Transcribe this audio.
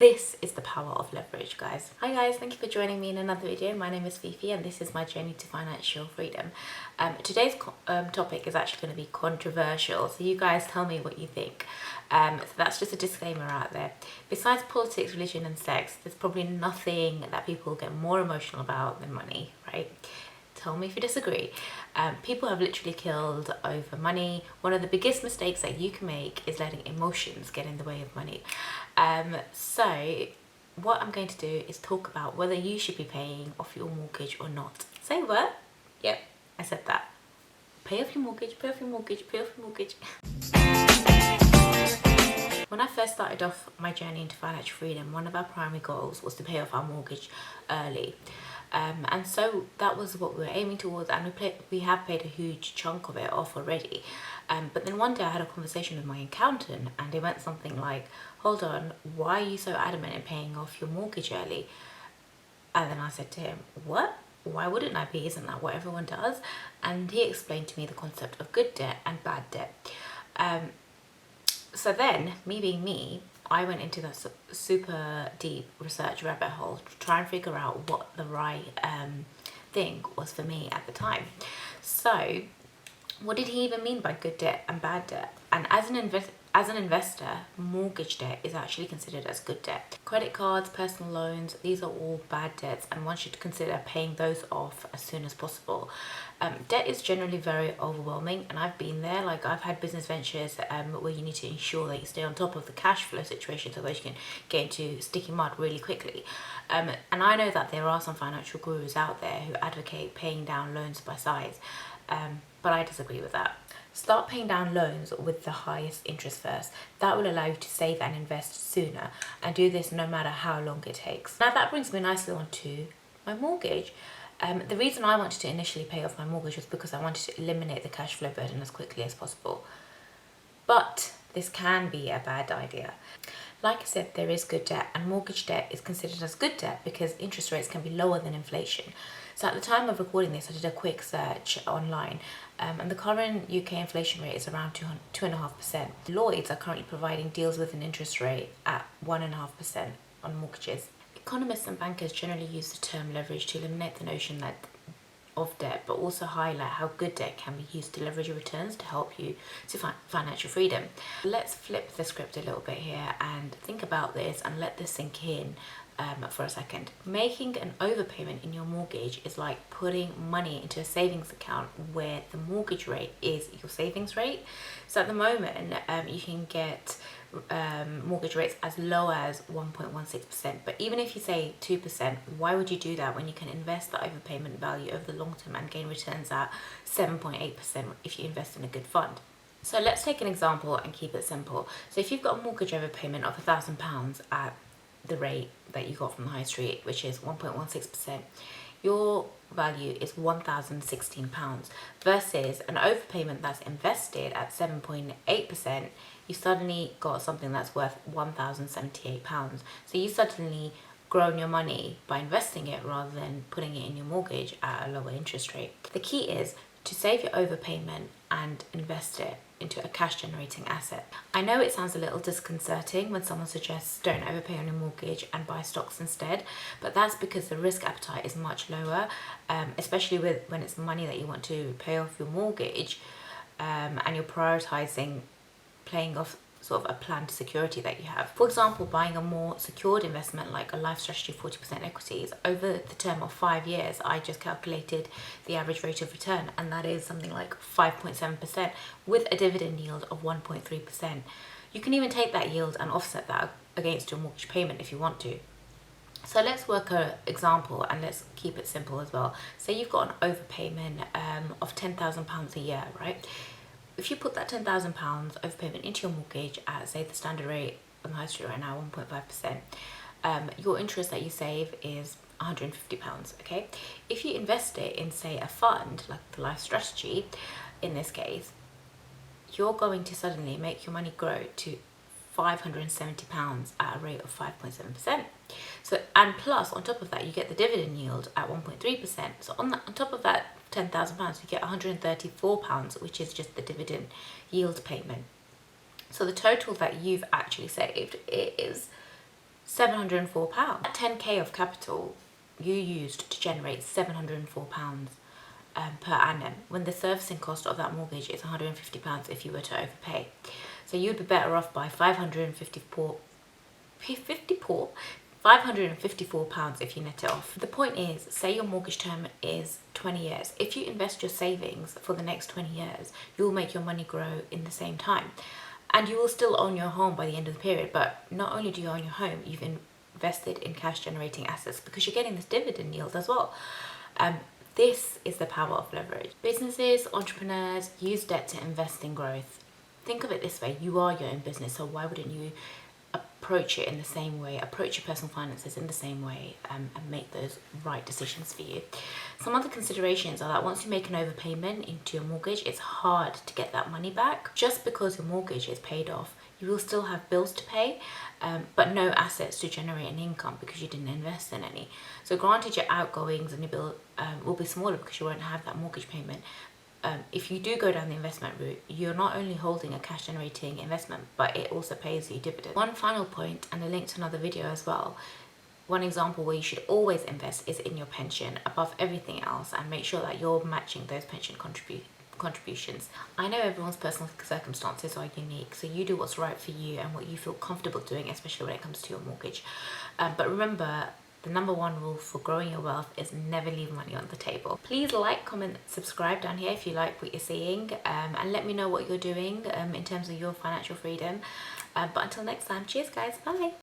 This is the power of leverage, guys. Hi guys, thank you for joining me in another video. My name is Fifi and this is my journey to financial freedom. Today's topic is actually going to be controversial, so you guys tell me what you think. So that's just a disclaimer out there. Besides politics, religion and sex, there's probably nothing that people get more emotional about than money, right? Tell me if you disagree. People have literally killed over money. One of the biggest mistakes that you can make is letting emotions get in the way of money. So what I'm going to do is talk about whether you should be paying off your mortgage or not. Say what? Yep, I said that. Pay off your mortgage, pay off your mortgage, pay off your mortgage. When I first started off my journey into financial freedom, one of our primary goals was to pay off our mortgage early. And so that was what we were aiming towards, and we have paid a huge chunk of it off already. But then one day I had a conversation with my accountant and it went something like, hold on, why are you so adamant in paying off your mortgage early? And then I said to him, what? Why wouldn't I be? Isn't that what everyone does? And he explained to me the concept of good debt and bad debt. So then, me being me, I went into that super deep research rabbit hole to try and figure out what the right thing was for me at the time. So what did he even mean by good debt and bad debt? And as an investor, mortgage debt is actually considered as good debt. Credit cards, personal loans, these are all bad debts, and one should consider paying those off as soon as possible. Debt is generally very overwhelming, and I've been there. Like, I've had business ventures where you need to ensure that you stay on top of the cash flow situation so that you can get into sticky mud really quickly. And I know that there are some financial gurus out there who advocate paying down loans by size, but I disagree with that. Start paying down loans with the highest interest first. That will allow you to save and invest sooner, and do this no matter how long it takes. Now that brings me nicely on to my mortgage. The reason I wanted to initially pay off my mortgage was because I wanted to eliminate the cash flow burden as quickly as possible. But this can be a bad idea. Like I said, there is good debt, and mortgage debt is considered as good debt because interest rates can be lower than inflation. So at the time of recording this, I did a quick search online, and the current UK inflation rate is around 2.5%. Lloyds are currently providing deals with an interest rate at 1.5% on mortgages. Economists and bankers generally use the term leverage to eliminate the notion of debt, but also highlight how good debt can be used to leverage your returns to help you to find financial freedom. Let's flip the script a little bit here and think about this and let this sink in for a second. Making an overpayment in your mortgage is like putting money into a savings account where the mortgage rate is your savings rate. So at the moment, you can get mortgage rates as low as 1.16%, but even if you say 2%, why would you do that when you can invest the overpayment value over the long term and gain returns at 7.8% if you invest in a good fund? So let's take an example and keep it simple. So if you've got a mortgage overpayment of £1,000 at the rate that you got from the high street, which is 1.16%, your value is £1,016 versus an overpayment that's invested at 7.8%. You suddenly got something that's worth £1,078. So you suddenly grown your money by investing it rather than putting it in your mortgage at a lower interest rate. The key is to save your overpayment and invest it into a cash generating asset. I know it sounds a little disconcerting when someone suggests don't overpay on your mortgage and buy stocks instead, but that's because the risk appetite is much lower, especially when it's money that you want to pay off your mortgage, and you're prioritizing paying off sort of a planned security that you have. For example, buying a more secured investment like a life strategy 40% equities, over the term of 5 years, I just calculated the average rate of return, and that is something like 5.7% with a dividend yield of 1.3%. You can even take that yield and offset that against your mortgage payment if you want to. So let's work an example and let's keep it simple as well. Say you've got an overpayment of £10,000 a year, right? If you put that £10,000 overpayment into your mortgage at, say, the standard rate on the high street right now, 1.5%, your interest that you save is £150, okay? If you invest it in, say, a fund, like the life strategy, in this case, you're going to suddenly make your money grow to £570 at a rate of 5.7%. So, and plus, on top of that, you get the dividend yield at 1.3%. So on top of that £10,000, you get £134, which is just the dividend yield payment. So the total that you've actually saved is £704. 10k of capital you used to generate £704 per annum, when the servicing cost of that mortgage is £150 if you were to overpay. So you'd be better off by £554 if you net it off. The point is, say your mortgage term is 20 years. If you invest your savings for the next 20 years, you'll make your money grow in the same time. And you will still own your home by the end of the period. But not only do you own your home, you've invested in cash generating assets because you're getting this dividend yield as well. This is the power of leverage. Businesses, entrepreneurs use debt to invest in growth. Think of it this way, you are your own business, so why wouldn't you approach it in the same way, approach your personal finances in the same way, and make those right decisions for you. Some other considerations are that once you make an overpayment into your mortgage, it's hard to get that money back. Just because your mortgage is paid off, you will still have bills to pay, but no assets to generate an income because you didn't invest in any. So granted, your outgoings and your bill will be smaller because you won't have that mortgage payment. If you do go down the investment route, you're not only holding a cash generating investment, but it also pays you dividends. One final point, and a link to another video as well, one example where you should always invest is in your pension above everything else, and make sure that you're matching those pension contributions. I know everyone's personal circumstances are unique, so you do what's right for you and what you feel comfortable doing, especially when it comes to your mortgage. But remember, the number one rule for growing your wealth is never leave money on the table. Please like, comment, subscribe down here if you like what you're seeing, and let me know what you're doing in terms of your financial freedom. But until next time, cheers guys, bye.